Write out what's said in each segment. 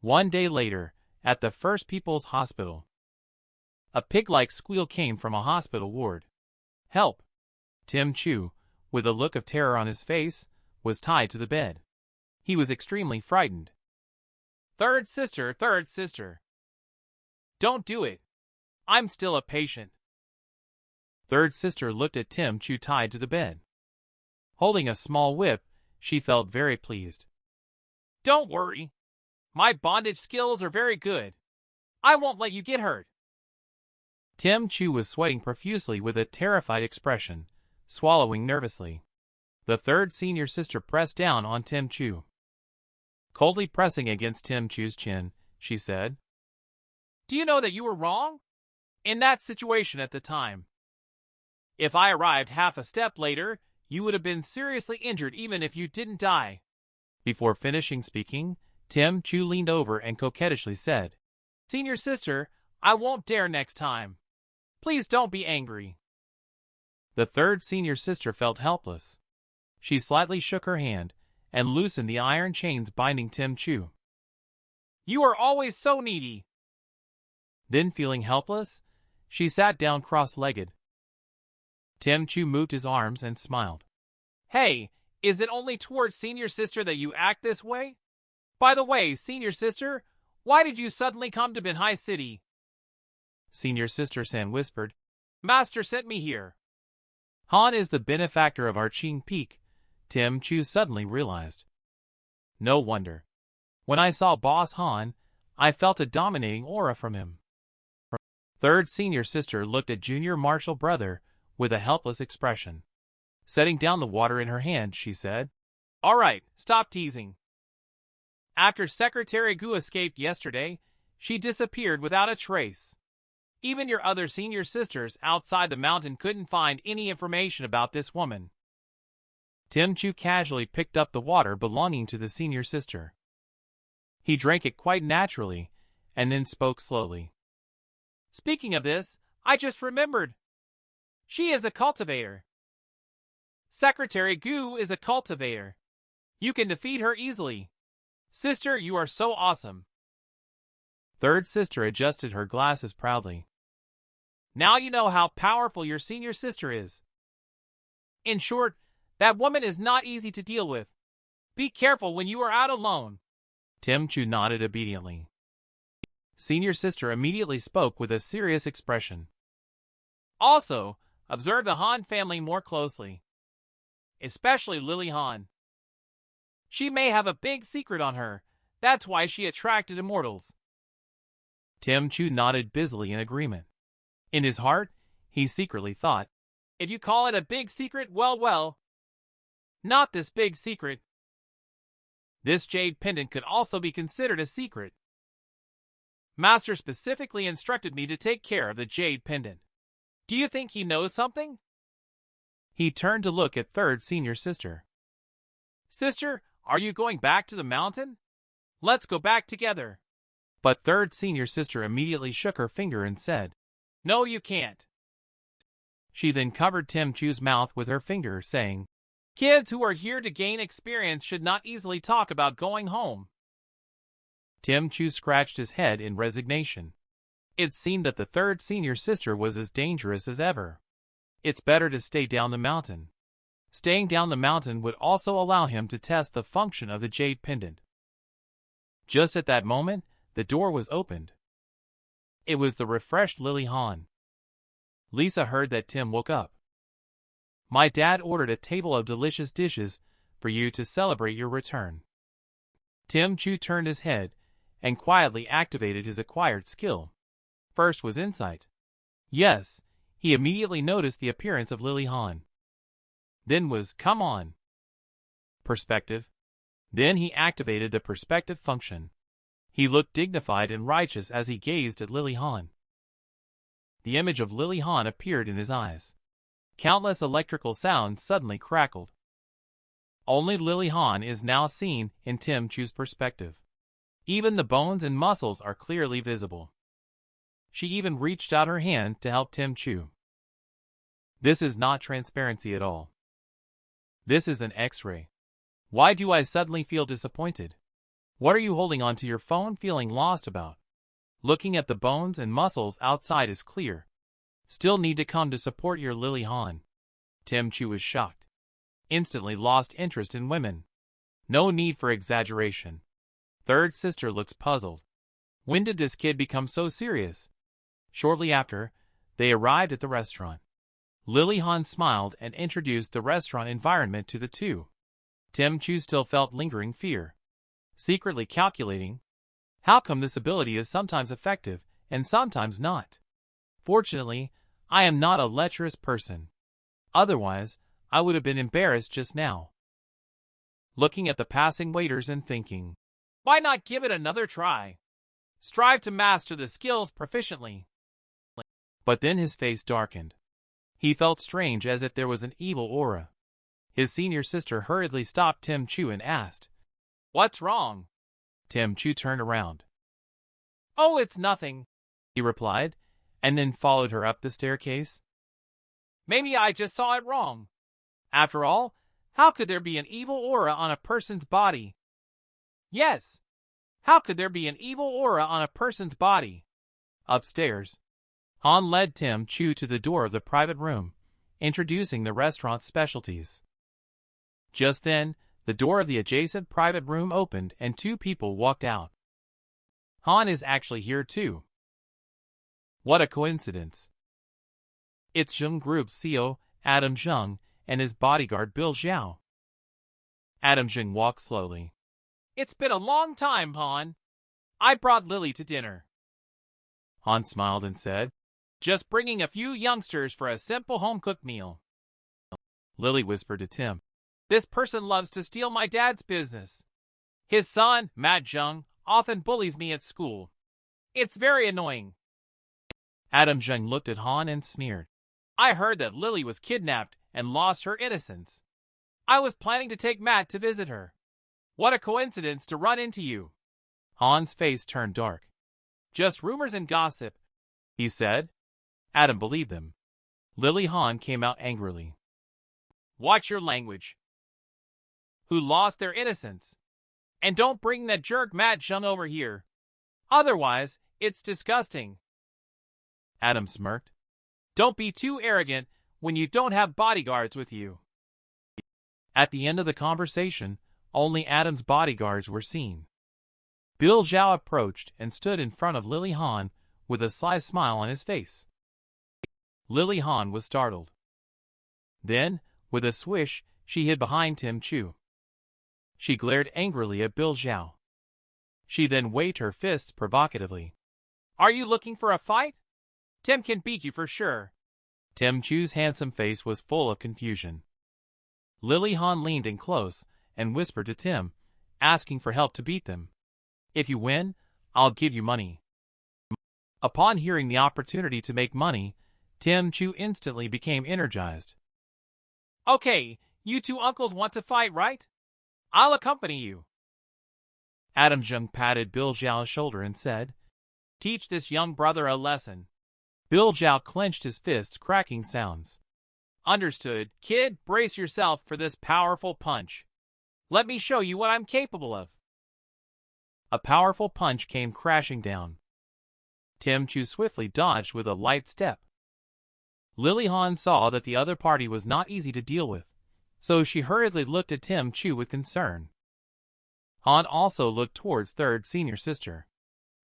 One day later, at the First People's Hospital, a pig-like squeal came from a hospital ward. Help! Tim Chu, with a look of terror on his face, was tied to the bed. He was extremely frightened. Third sister, third sister. Don't do it. I'm still a patient. Third sister looked at Tim Chu tied to the bed. Holding a small whip, she felt very pleased. Don't worry. My bondage skills are very good. I won't let you get hurt. Tim Chu was sweating profusely with a terrified expression, swallowing nervously. The third senior sister pressed down on Tim Chu. Coldly pressing against Tim Chu's chin, she said, Do you know that you were wrong? In that situation at the time. If I arrived half a step later, you would have been seriously injured even if you didn't die. Before finishing speaking, Tim Chu leaned over and coquettishly said, Senior sister, I won't dare next time. Please don't be angry. The third senior sister felt helpless. She slightly shook her hand and loosened the iron chains binding Tim Chu. You are always so needy. Then, feeling helpless, she sat down cross-legged. Tim Chu moved his arms and smiled. Hey, is it only towards senior sister that you act this way? By the way, senior sister, why did you suddenly come to Binhai City? Senior sister San whispered, Master sent me here. Han is the benefactor of our Qing Peak, Tim Chu suddenly realized. No wonder. When I saw Boss Han, I felt a dominating aura from him. Third senior sister looked at junior martial brother with a helpless expression. Setting down the water in her hand, she said, All right, stop teasing. After Secretary Gu escaped yesterday, she disappeared without a trace. Even your other senior sisters outside the mountain couldn't find any information about this woman. Tim Chu casually picked up the water belonging to the senior sister. He drank it quite naturally, and then spoke slowly. Speaking of this, I just remembered. She is a cultivator. Secretary Gu is a cultivator. You can defeat her easily. Sister, you are so awesome. Third sister adjusted her glasses proudly. Now you know how powerful your senior sister is. In short, that woman is not easy to deal with. Be careful when you are out alone. Tim Chu nodded obediently. Senior sister immediately spoke with a serious expression. Also, observe the Han family more closely. Especially Lily Han. She may have a big secret on her. That's why she attracted immortals. Tim Chu nodded busily in agreement. In his heart, he secretly thought, if you call it a big secret, well. Not this big secret. This jade pendant could also be considered a secret. Master specifically instructed me to take care of the jade pendant. Do you think he knows something? He turned to look at third senior sister. Sister, are you going back to the mountain? Let's go back together. But third senior sister immediately shook her finger and said, No, you can't. She then covered Tim Chu's mouth with her finger, saying, Kids who are here to gain experience should not easily talk about going home. Tim Chu scratched his head in resignation. It seemed that the third senior sister was as dangerous as ever. It's better to stay down the mountain. Staying down the mountain would also allow him to test the function of the jade pendant. Just at that moment, the door was opened. It was the refreshed Lily Han. Lisa heard that Tim woke up. My dad ordered a table of delicious dishes for you to celebrate your return. Tim Chu turned his head and quietly activated his acquired skill. First was insight. Yes, he immediately noticed the appearance of Lily Han. Then was come on. Perspective. Then he activated the perspective function. He looked dignified and righteous as he gazed at Lily Han. The image of Lily Han appeared in his eyes. Countless electrical sounds suddenly crackled. Only Lily Han is now seen in Tim Chu's perspective. Even the bones and muscles are clearly visible. She even reached out her hand to help Tim Chu. This is not transparency at all. This is an X-ray. Why do I suddenly feel disappointed? What are you holding onto your phone feeling lost about? Looking at the bones and muscles outside is clear. Still need to come to support your Lily Han. Tim Chu was shocked. Instantly lost interest in women. No need for exaggeration. Third sister looks puzzled. When did this kid become so serious? Shortly after, they arrived at the restaurant. Lily Han smiled and introduced the restaurant environment to the two. Tim Chu still felt lingering fear. Secretly calculating, how come this ability is sometimes effective and sometimes not? Fortunately, I am not a lecherous person. Otherwise, I would have been embarrassed just now. Looking at the passing waiters and thinking, why not give it another try? Strive to master the skills proficiently. But then his face darkened. He felt strange as if there was an evil aura. His senior sister hurriedly stopped Tim Chu and asked, what's wrong? Tim Chu turned around. Oh, it's nothing, he replied, and then followed her up the staircase. Maybe I just saw it wrong. After all, how could there be an evil aura on a person's body? Yes. How could there be an evil aura on a person's body? Upstairs, Han led Tim Chu to the door of the private room, introducing the restaurant's specialties. Just then, the door of the adjacent private room opened and two people walked out. Han is actually here too. What a coincidence. It's Zheng Group's CEO, Adam Zheng, and his bodyguard Bill Zhao. Adam Zheng walked slowly. It's been a long time, Han. I brought Lily to dinner. Han smiled and said, just bringing a few youngsters for a simple home-cooked meal. Lily whispered to Tim, this person loves to steal my dad's business. His son, Matt Zheng, often bullies me at school. It's very annoying. Adam Zheng looked at Han and sneered. I heard that Lily was kidnapped and lost her innocence. I was planning to take Matt to visit her. What a coincidence to run into you. Han's face turned dark. Just rumors and gossip, he said. Adam believed them. Lily Han came out angrily. Watch your language. Who lost their innocence. And don't bring that jerk Matt Zheng over here. Otherwise, it's disgusting. Adam smirked. Don't be too arrogant when you don't have bodyguards with you. At the end of the conversation, only Adam's bodyguards were seen. Bill Zhao approached and stood in front of Lily Han with a sly smile on his face. Lily Han was startled. Then, with a swish, she hid behind Tim Chu. She glared angrily at Bill Zhao. She then waved her fists provocatively. Are you looking for a fight? Tim can beat you for sure. Tim Chu's handsome face was full of confusion. Lily Han leaned in close and whispered to Tim, asking for help to beat them. If you win, I'll give you money. Upon hearing the opportunity to make money, Tim Chu instantly became energized. Okay, you two uncles want to fight, right? I'll accompany you. Adam Zheng patted Bill Zhao's shoulder and said, teach this young brother a lesson. Bill Zhao clenched his fists, cracking sounds. Understood, kid, brace yourself for this powerful punch. Let me show you what I'm capable of. A powerful punch came crashing down. Tim Chu swiftly dodged with a light step. Lily Han saw that the other party was not easy to deal with, so she hurriedly looked at Tim Chu with concern. Han also looked towards third senior sister.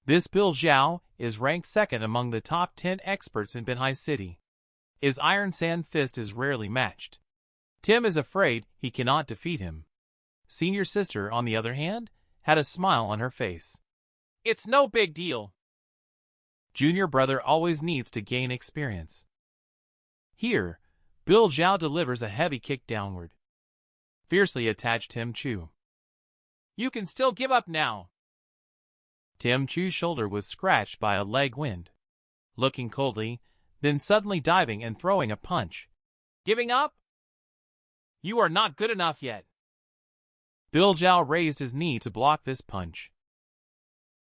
This Bill Zhao is ranked second among the top 10 experts in Binhai City. His Iron Sand fist is rarely matched. Tim is afraid he cannot defeat him. Senior sister, on the other hand, had a smile on her face. It's no big deal. Junior brother always needs to gain experience. Here, Bill Zhao delivers a heavy kick downward. Fiercely attached Tim Chu. You can still give up now. Tim Chu's shoulder was scratched by a leg wind. Looking coldly, then suddenly diving and throwing a punch. Giving up? You are not good enough yet. Bill Zhao raised his knee to block this punch.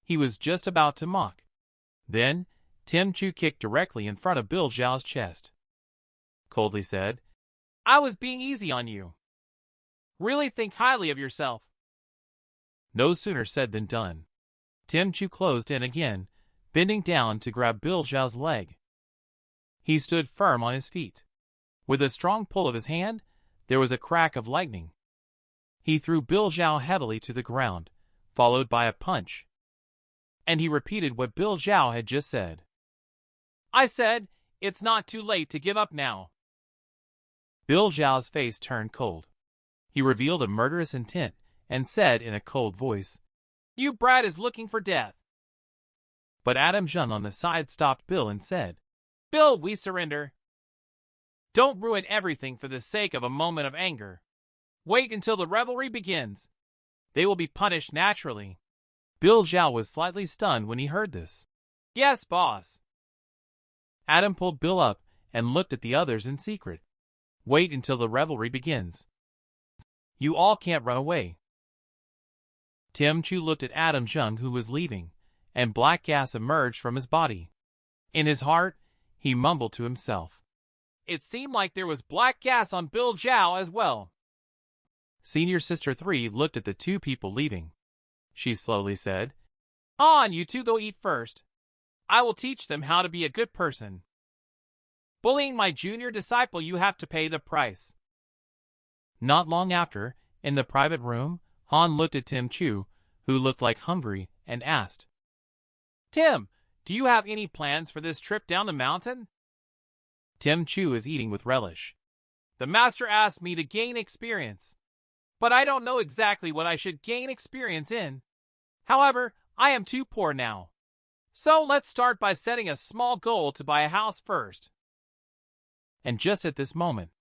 He was just about to mock. Then, Tim Chu kicked directly in front of Bill Zhao's chest. Coldly said, I was being easy on you. Really think highly of yourself. No sooner said than done. Tim Chu closed in again, bending down to grab Bill Zhao's leg. He stood firm on his feet. With a strong pull of his hand, there was a crack of lightning. He threw Bill Zhao heavily to the ground, followed by a punch. And he repeated what Bill Zhao had just said. I said, it's not too late to give up now. Bill Zhao's face turned cold. He revealed a murderous intent and said in a cold voice, You brat is looking for death. But Adam Zheng on the side stopped Bill and said, Bill, we surrender. Don't ruin everything for the sake of a moment of anger. Wait until the revelry begins. They will be punished naturally. Bill Zhao was slightly stunned when he heard this. Yes, boss. Adam pulled Bill up and looked at the others in secret. Wait until the revelry begins. You all can't run away. Tim Chu looked at Adam Zheng, who was leaving, and black gas emerged from his body. In his heart, he mumbled to himself. It seemed like there was black gas on Bill Zhao as well. Senior Sister 3 looked at the two people leaving. She slowly said, On, you two go eat first. I will teach them how to be a good person. Bullying my junior disciple, you have to pay the price. Not long after, in the private room, Han looked at Tim Chu, who looked like hungry, and asked, Tim, do you have any plans for this trip down the mountain? Tim Chu is eating with relish. The master asked me to gain experience, but I don't know exactly what I should gain experience in. However, I am too poor now. So let's start by setting a small goal to buy a house first. And just at this moment,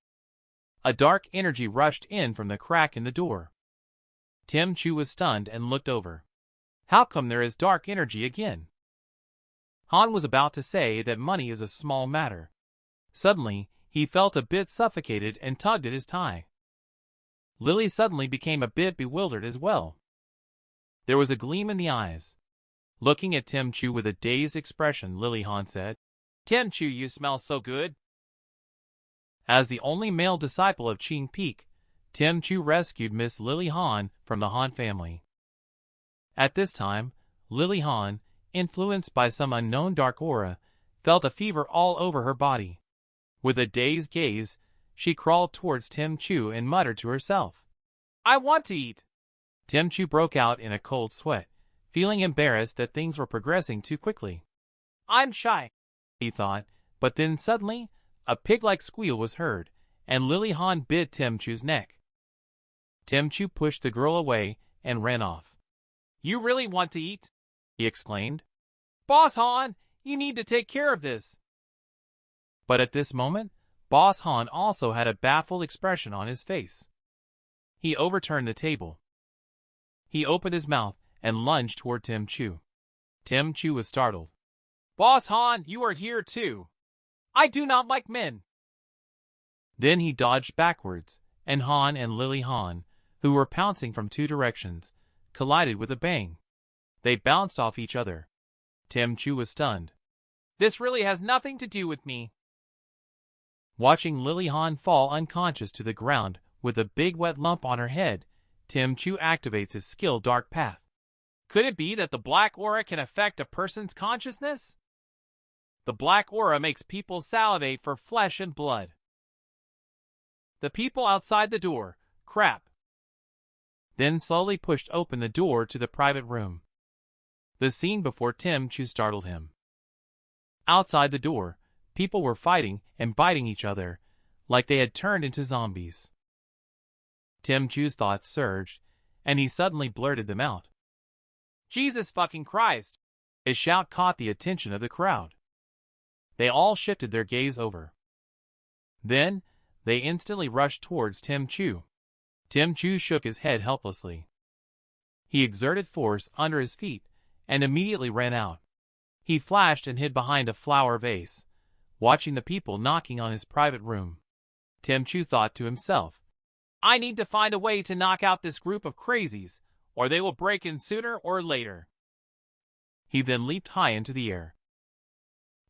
a dark energy rushed in from the crack in the door. Tim Chu was stunned and looked over. How come there is dark energy again? Han was about to say that money is a small matter. Suddenly, he felt a bit suffocated and tugged at his tie. Lily suddenly became a bit bewildered as well. There was a gleam in the eyes. Looking at Tim Chu with a dazed expression, Lily Han said, Tim Chu, you smell so good. As the only male disciple of Qing Peak, Tim Chu rescued Miss Lily Han from the Han family. At this time, Lily Han, influenced by some unknown dark aura, felt a fever all over her body. With a dazed gaze, she crawled towards Tim Chu and muttered to herself, I want to eat. Tim Chu broke out in a cold sweat, feeling embarrassed that things were progressing too quickly. I'm shy, he thought, but then suddenly, a pig-like squeal was heard, and Lily Han bit Tim Chu's neck. Tim Chu pushed the girl away and ran off. You really want to eat? He exclaimed. Boss Han, you need to take care of this. But at this moment, Boss Han also had a baffled expression on his face. He overturned the table. He opened his mouth and lunged toward Tim Chu. Tim Chu was startled. Boss Han, you are here too. I do not like men. Then he dodged backwards, and Han and Lily Han, who were pouncing from two directions, collided with a bang. They bounced off each other. Tim Chu was stunned. This really has nothing to do with me. Watching Lily Han fall unconscious to the ground with a big wet lump on her head, Tim Chu activates his skill Dark Path. Could it be that the black aura can affect a person's consciousness? The black aura makes people salivate for flesh and blood. The people outside the door, crap. Then slowly pushed open the door to the private room. The scene before Tim Chu startled him. Outside the door, people were fighting and biting each other, like they had turned into zombies. Tim Chu's thoughts surged, and he suddenly blurted them out. Jesus fucking Christ! His shout caught the attention of the crowd. They all shifted their gaze over. Then, they instantly rushed towards Tim Chu. Tim Chu shook his head helplessly. He exerted force under his feet and immediately ran out. He flashed and hid behind a flower vase, watching the people knocking on his private room. Tim Chu thought to himself, I need to find a way to knock out this group of crazies, or they will break in sooner or later. He then leaped high into the air.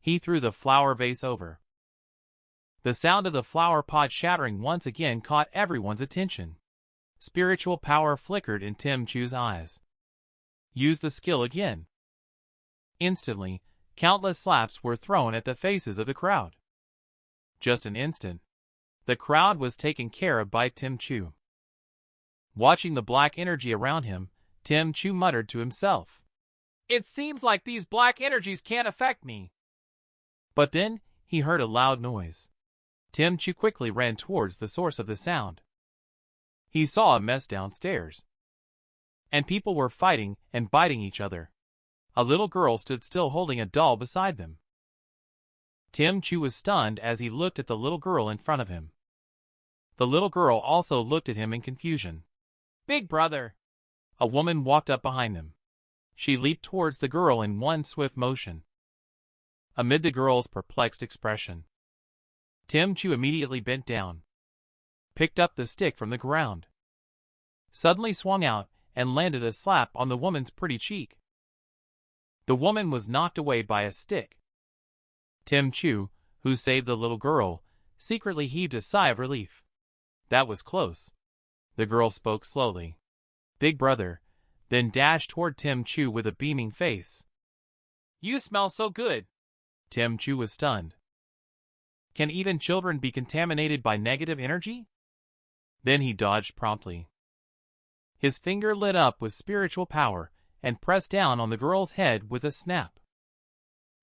He threw the flower vase over. The sound of the flower pot shattering once again caught everyone's attention. Spiritual power flickered in Tim Chu's eyes. Use the skill again. Instantly, countless slaps were thrown at the faces of the crowd. Just an instant. The crowd was taken care of by Tim Chu. Watching the black energy around him, Tim Chu muttered to himself, "It seems like these black energies can't affect me." But then, he heard a loud noise. Tim Chu quickly ran towards the source of the sound. He saw a mess downstairs, and people were fighting and biting each other. A little girl stood still holding a doll beside them. Tim Chu was stunned as he looked at the little girl in front of him. The little girl also looked at him in confusion. "Big brother!" A woman walked up behind them. She leaped towards the girl in one swift motion. Amid the girl's perplexed expression, Tim Chu immediately bent down, picked up the stick from the ground, suddenly swung out, and landed a slap on the woman's pretty cheek. The woman was knocked away by a stick. Tim Chu, who saved the little girl, secretly heaved a sigh of relief. That was close. The girl spoke slowly. "Big brother," then dashed toward Tim Chu with a beaming face. "You smell so good." Tim Chu was stunned. Can even children be contaminated by negative energy? Then he dodged promptly. His finger lit up with spiritual power and pressed down on the girl's head with a snap.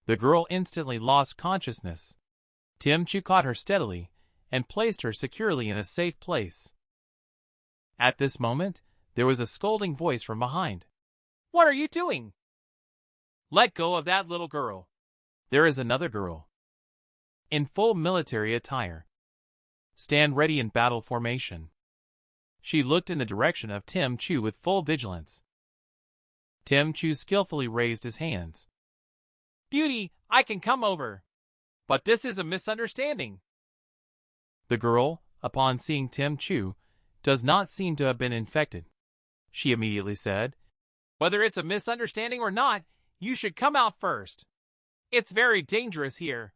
The girl instantly lost consciousness. Tim Chu caught her steadily and placed her securely in a safe place. At this moment, there was a scolding voice from behind. "What are you doing? Let go of that little girl." There is another girl, in full military attire. Stand ready in battle formation. She looked in the direction of Tim Chu with full vigilance. Tim Chu skillfully raised his hands. "Beauty, I can come over. But this is a misunderstanding." The girl, upon seeing Tim Chu, does not seem to have been infected. She immediately said, "Whether it's a misunderstanding or not, you should come out first. It's very dangerous here."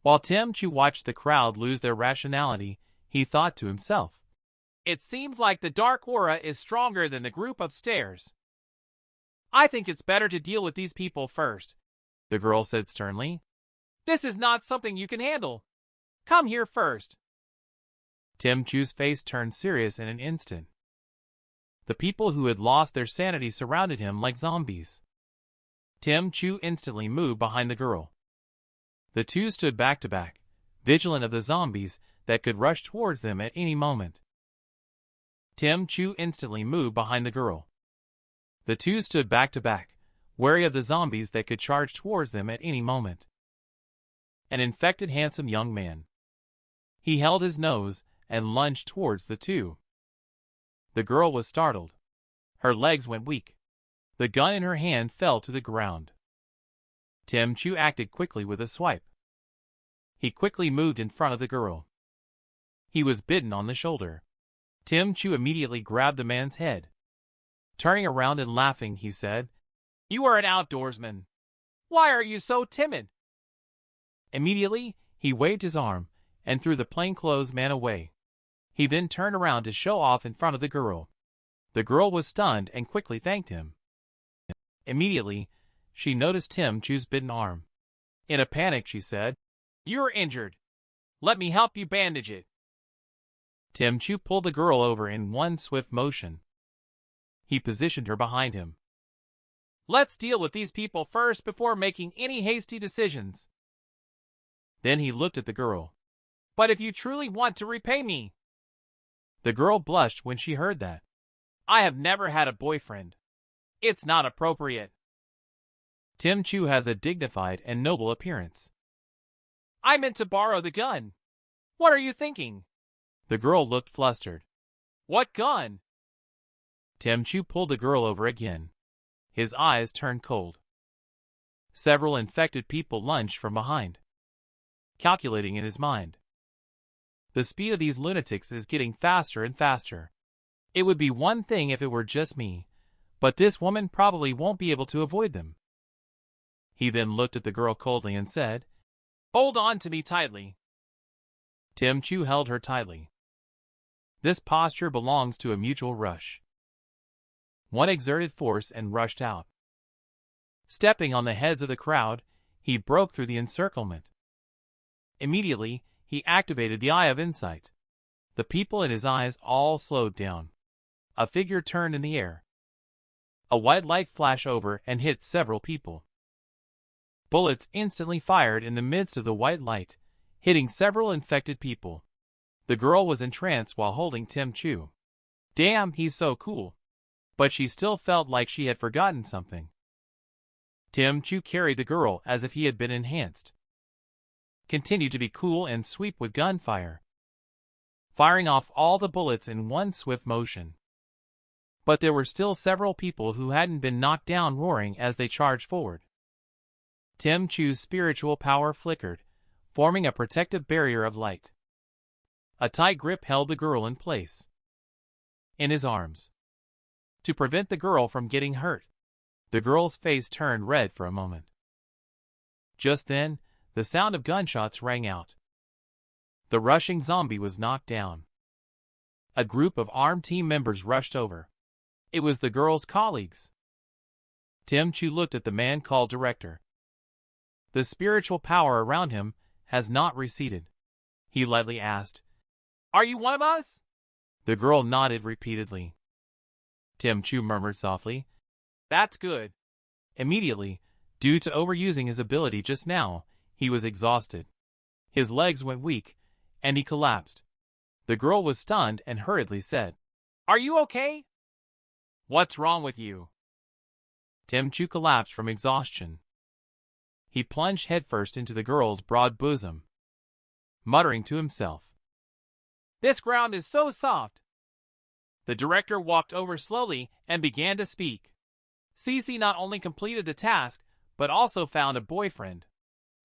While Tim Chu watched the crowd lose their rationality, he thought to himself, "It seems like the dark aura is stronger than the group upstairs. I think it's better to deal with these people first," the girl said sternly. "This is not something you can handle. Come here first." Tim Chu's face turned serious in an instant. The people who had lost their sanity surrounded him like zombies. Tim Chu instantly moved behind the girl. The two stood back to back, vigilant of the zombies that could rush towards them at any moment. Tim Chu instantly moved behind the girl. The two stood back to back, wary of the zombies that could charge towards them at any moment. An infected handsome young man. He held his nose and lunged towards the two. The girl was startled. Her legs went weak. The gun in her hand fell to the ground. Tim Chu acted quickly with a swipe. He quickly moved in front of the girl. He was bitten on the shoulder. Tim Chu immediately grabbed the man's head. Turning around and laughing, he said, "You are an outdoorsman. Why are you so timid?" Immediately, he waved his arm and threw the plainclothes man away. He then turned around to show off in front of the girl. The girl was stunned and quickly thanked him. Immediately, she noticed Tim Chu's bitten arm. In a panic, she said, "You're injured. Let me help you bandage it." Tim Chu pulled the girl over in one swift motion. He positioned her behind him. "Let's deal with these people first before making any hasty decisions." Then he looked at the girl. "But if you truly want to repay me..." The girl blushed when she heard that. "I have never had a boyfriend. It's not appropriate." Tim Chu has a dignified and noble appearance. "I meant to borrow the gun. What are you thinking?" The girl looked flustered. "What gun?" Tim Chu pulled the girl over again. His eyes turned cold. Several infected people lunged from behind. Calculating in his mind, the speed of these lunatics is getting faster and faster. It would be one thing if it were just me, but this woman probably won't be able to avoid them. He then looked at the girl coldly and said, "Hold on to me tightly." Tim Chu held her tightly. This posture belongs to a mutual rush. one exerted force and rushed out. Stepping on the heads of the crowd, he broke through the encirclement. Immediately, he activated the Eye of Insight. The people in his eyes all slowed down. A figure turned in the air. A white light flashed over and hit several people. Bullets instantly fired in the midst of the white light, hitting several infected people. The girl was entranced while holding Tim Chu. Damn, he's so cool. But she still felt like she had forgotten something. Tim Chu carried the girl as if he had been enhanced. Continued to be cool and sweep with gunfire, firing off all the bullets in one swift motion. But there were still several people who hadn't been knocked down, roaring as they charged forward. Tim Chu's spiritual power flickered, forming a protective barrier of light. A tight grip held the girl in place in his arms to prevent the girl from getting hurt. The girl's face turned red for a moment. Just then, the sound of gunshots rang out. The rushing zombie was knocked down. A group of armed team members rushed over. It was the girl's colleagues. Tim Chu looked at the man called Director. The spiritual power around him has not receded. He lightly asked, "Are you one of us?" The girl nodded repeatedly. Tim Chu murmured softly, "That's good." Immediately, due to overusing his ability just now, he was exhausted. His legs went weak, and he collapsed. The girl was stunned and hurriedly said, "Are you okay? What's wrong with you?" Tim Chu collapsed from exhaustion. He plunged headfirst into the girl's broad bosom, muttering to himself, "This ground is so soft." The director walked over slowly and began to speak. Cece not only completed the task, but also found a boyfriend.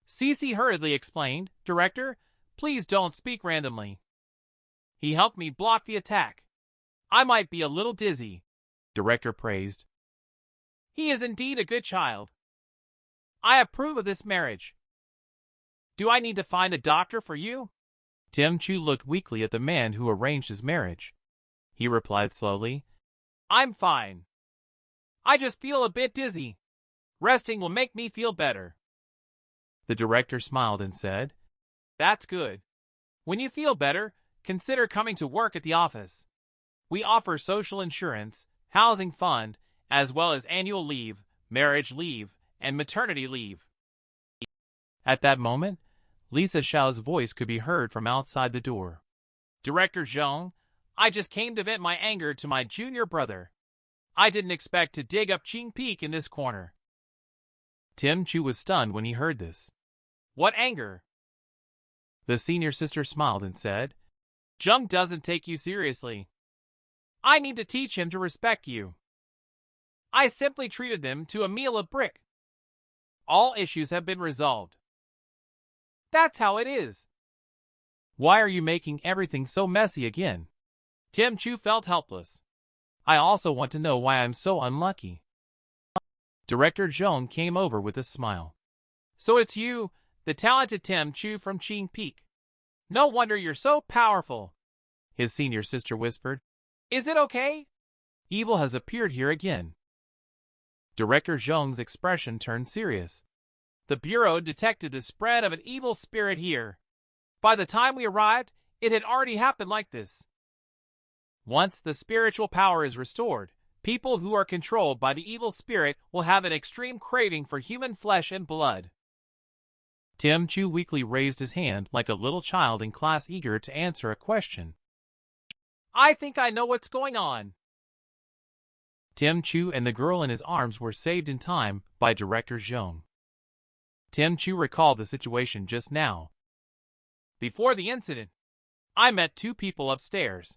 Cece hurriedly explained, "Director, please don't speak randomly. He helped me block the attack. I might be a little dizzy," Director praised. "He is indeed a good child. I approve of this marriage. Do I need to find a doctor for you?" Tim Chu looked weakly at the man who arranged his marriage. He replied slowly, "I'm fine. I just feel a bit dizzy. Resting will make me feel better." The director smiled and said, "That's good. When you feel better, consider coming to work at the office. We offer social insurance, housing fund, as well as annual leave, marriage leave, and maternity leave." At that moment, Lisa Xiao's voice could be heard from outside the door. "Director Zhong, I just came to vent my anger to my junior brother. I didn't expect to dig up Qing Peak in this corner." Tim Chu was stunned when he heard this. "What anger?" The senior sister smiled and said, "Zhong doesn't take you seriously. I need to teach him to respect you. I simply treated them to a meal of brick. All issues have been resolved. That's how it is." "Why are you making everything so messy again?" Tim Chu felt helpless. "I also want to know why I'm so unlucky." Director Zhong came over with a smile. "So it's you, the talented Tim Chu from Qing Peak. No wonder you're so powerful," his senior sister whispered. "Is it okay? Evil has appeared here again." Director Zhong's expression turned serious. "The Bureau detected the spread of an evil spirit here. By the time we arrived, it had already happened like this. Once the spiritual power is restored, people who are controlled by the evil spirit will have an extreme craving for human flesh and blood." Tim Chu weakly raised his hand like a little child in class eager to answer a question. "I think I know what's going on." Tim Chu and the girl in his arms were saved in time by Director Zhong. Tim Chu recalled the situation just now. "Before the incident, I met two people upstairs.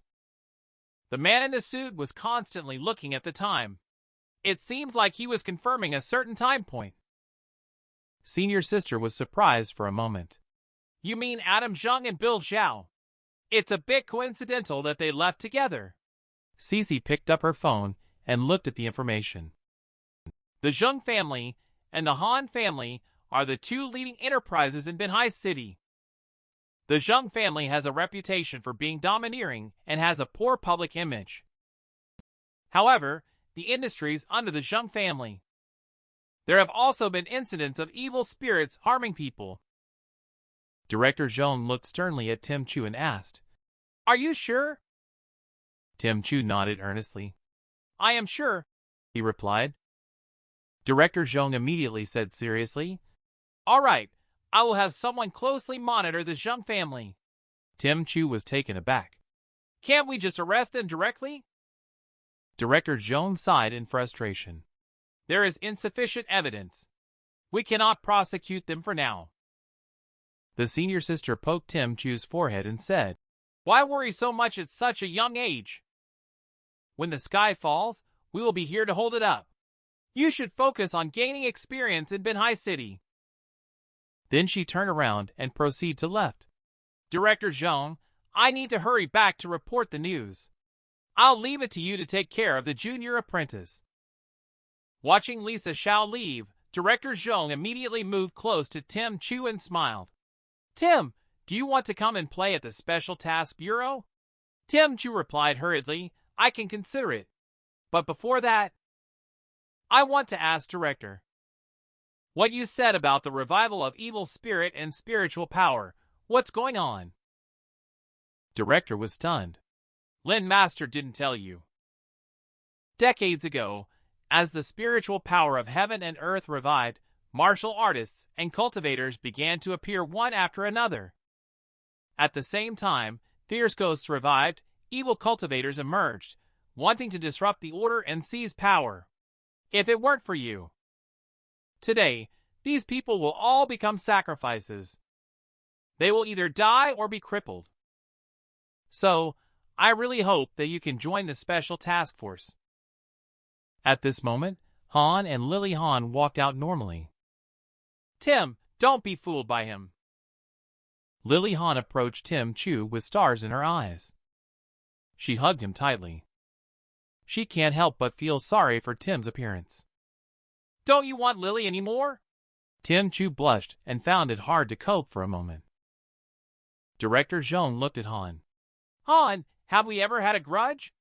The man in the suit was constantly looking at the time. It seems like he was confirming a certain time point." Senior sister was surprised for a moment. "You mean Adam Zheng and Bill Zhao? It's a bit coincidental that they left together." Cece picked up her phone and looked at the information. "The Zheng family and the Han family are the two leading enterprises in Binhai City. The Zheng family has a reputation for being domineering and has a poor public image. However, the industries under the Zheng family. There have also been incidents of evil spirits harming people. Director Zhong looked sternly at Tim Chu and asked, "Are you sure?" Tim Chu nodded earnestly. "I am sure," he replied. Director Zhong immediately said seriously, "All right, I will have someone closely monitor the Zheng family." Tim Chu was taken aback. "Can't we just arrest them directly?" Director Zhong sighed in frustration. "There is insufficient evidence. We cannot prosecute them for now." The senior sister poked Tim Chu's forehead and said, "Why worry so much at such a young age? When the sky falls, we will be here to hold it up. You should focus on gaining experience in Binhai City." Then she turned around and proceeded to left. "Director Zhong, I need to hurry back to report the news. I'll leave it to you to take care of the junior apprentice." Watching Lisa Xiao leave, Director Zhong immediately moved close to Tim Chu and smiled. "Tim, do you want to come and play at the Special Task Bureau?" Tim Chu replied hurriedly, "I can consider it. But before that, I want to ask Director. What you said about the revival of evil spirit and spiritual power, what's going on?" Director was stunned. "Lin Master didn't tell you." Decades ago, as the spiritual power of heaven and earth revived, martial artists and cultivators began to appear one after another. At the same time, fierce ghosts revived, evil cultivators emerged, wanting to disrupt the order and seize power. If it weren't for you, today, these people will all become sacrifices. They will either die or be crippled. So, I really hope that you can join the Special Task Force." At this moment, Han and Lily Han walked out normally. "Tim, don't be fooled by him." Lily Han approached Tim Chu with stars in her eyes. She hugged him tightly. She can't help but feel sorry for Tim's appearance. "Don't you want Lily anymore?" Tim Chu blushed and found it hard to cope for a moment. Director Zhong looked at Han. "Han, have we ever had a grudge?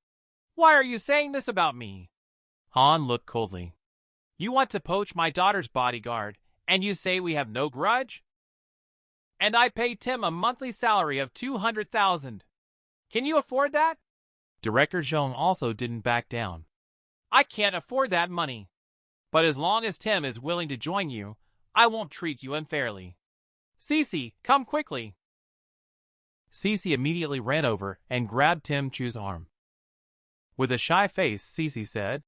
Why are you saying this about me?" Han looked coldly. "You want to poach my daughter's bodyguard, and you say we have no grudge? And I pay Tim a monthly salary of 200,000. Can you afford that?" Director Zhong also didn't back down. "I can't afford that money. But as long as Tim is willing to join you, I won't treat you unfairly. Cece, come quickly." Cece immediately ran over and grabbed Tim Chu's arm. With a shy face, Cece said,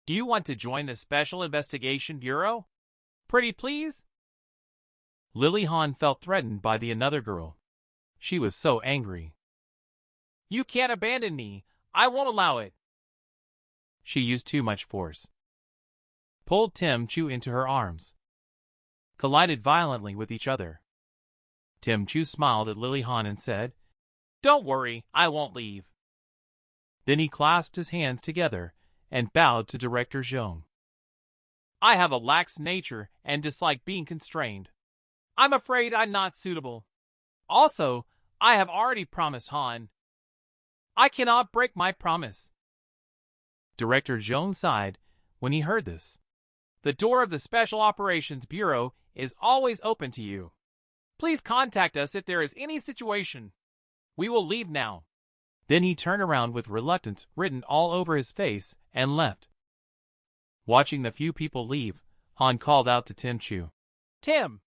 "Do you want to join the Special Investigation Bureau? Pretty please?" Lily Han felt threatened by the another girl. She was so angry. "You can't abandon me. I won't allow it." She used too much force. Pulled Tim Chu into her arms. Collided violently with each other. Tim Chu smiled at Lily Han and said, "Don't worry, I won't leave." Then he clasped his hands together and bowed to Director Zhong. "I have a lax nature and dislike being constrained. I'm afraid I'm not suitable. Also, I have already promised Han. I cannot break my promise." Director Zhong sighed when he heard this. "The door of the Special Operations Bureau is always open to you. Please contact us if there is any situation. We will leave now." Then he turned around with reluctance written all over his face and left. Watching the few people leave, Han called out to Tim Chu. "Tim,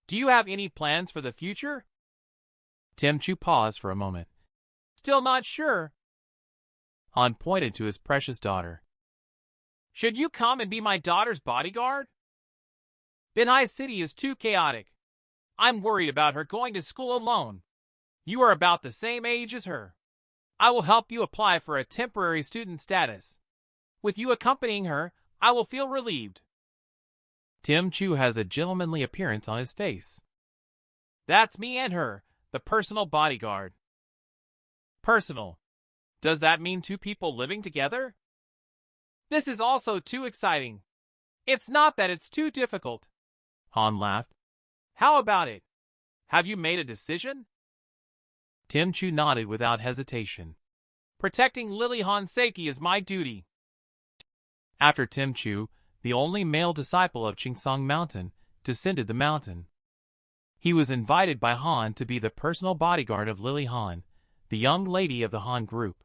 do you have any plans for the future?" Tim Chu paused for a moment. "Still not sure." Han pointed to his precious daughter. "Should you come and be my daughter's bodyguard? Binhai City is too chaotic. I'm worried about her going to school alone. You are about the same age as her. I will help you apply for a temporary student status. With you accompanying her, I will feel relieved." Tim Chu has a gentlemanly appearance on his face. "That's me and her, the personal bodyguard." Personal. Does that mean two people living together? This is also too exciting. It's not that it's too difficult. Han laughed. "How about it? Have you made a decision?" Tim Chu nodded without hesitation. "Protecting Lily Han's safety is my duty." After Tim Chu, the only male disciple of Chingsong Mountain, descended the mountain. He was invited by Han to be the personal bodyguard of Lily Han, the young lady of the Han group.